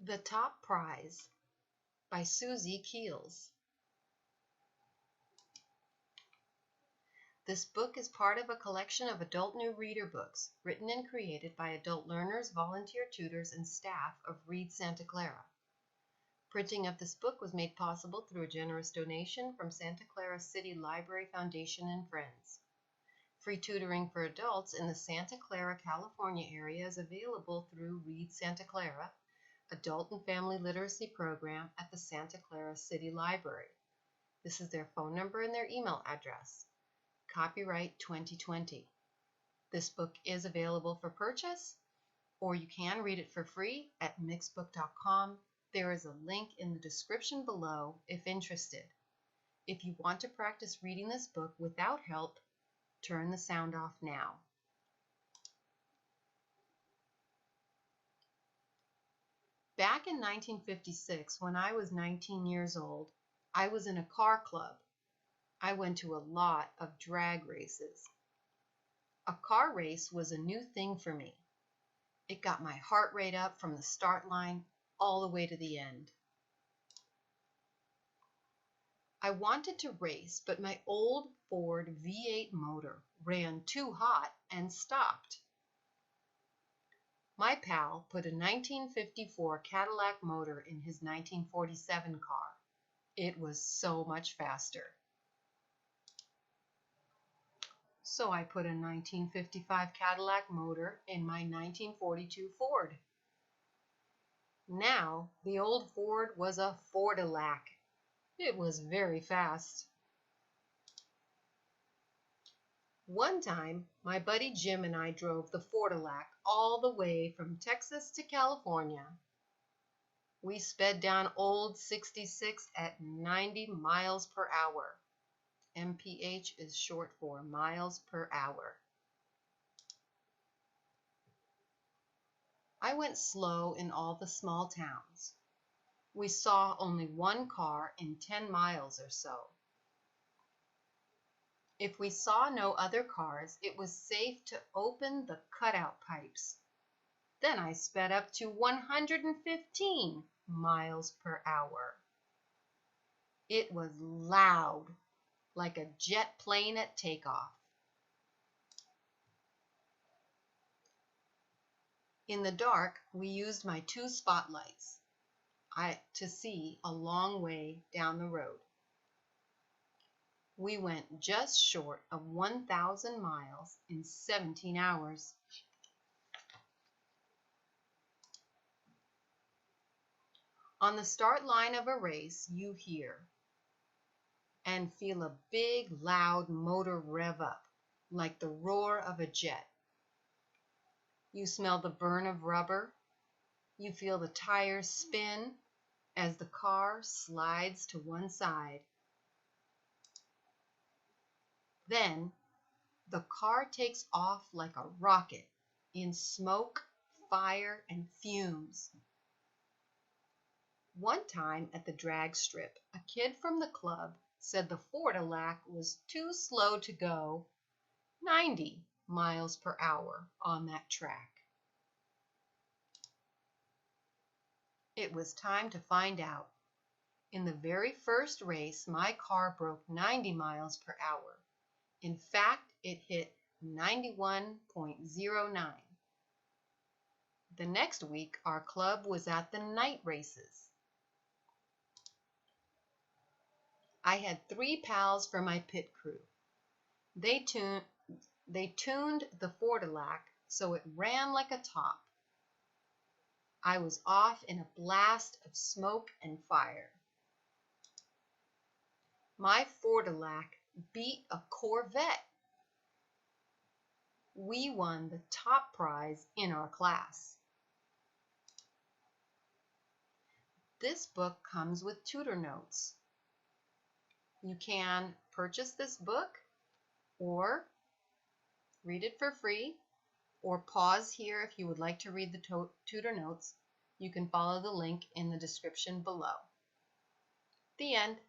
The Top Prize by Susie Keels. This book is part of a collection of adult new reader books written and created by adult learners, volunteer tutors, and staff of Read Santa Clara. Printing of this book was made possible through a generous donation from Santa Clara City Library Foundation and Friends. Free tutoring for adults in the Santa Clara, California area is available through Read Santa Clara, Adult and Family Literacy Program at the Santa Clara City Library. This is their phone number and their email address. Copyright 2020. This book is available for purchase, or you can read it for free at mixbook.com. There is a link in the description below if interested. If you want to practice reading this book without help, turn the sound off now. Back in 1956, when I was 19 years old, I was in a car club. I went to a lot of drag races. A car race was a new thing for me. It got my heart rate up from the start line all the way to the end. I wanted to race, but my old Ford V8 motor ran too hot and stopped. My pal put a 1954 Cadillac motor in his 1947 car. It was so much faster. So I put a 1955 Cadillac motor in my 1942 Ford. Now, the old Ford was a Fordillac. It was very fast. One time, my buddy Jim and I drove the Fordillac all the way from Texas to California. We sped down Old 66 at 90 miles per hour. MPH is short for miles per hour. I went slow in all the small towns. We saw only one car in 10 miles or so. If we saw no other cars, it was safe to open the cutout pipes. Then I sped up to 115 miles per hour. It was loud, like a jet plane at takeoff. In the dark, we used my 2 spotlights to see a long way down the road. We went just short of 1,000 miles in 17 hours. On the start line of a race, you hear and feel a big, loud motor rev up, like the roar of a jet. You smell the burn of rubber. You feel the tires spin as the car slides to one side. Then, the car takes off like a rocket in smoke, fire, and fumes. One time at the drag strip, a kid from the club said the Fordillac was too slow to go 90 miles per hour on that track. It was time to find out. In the very first race, my car broke 90 miles per hour. In fact, it hit 91.09. The next week, our club was at the night races. I had 3 pals for my pit crew. They tuned the Fordillac so it ran like a top. I was off in a blast of smoke and fire. My Fordillac beat a Corvette. We won the top prize in our class. This book comes with tutor notes. You can purchase this book or read it for free, or pause here if you would like to read the tutor notes. You can follow the link in the description below. The end.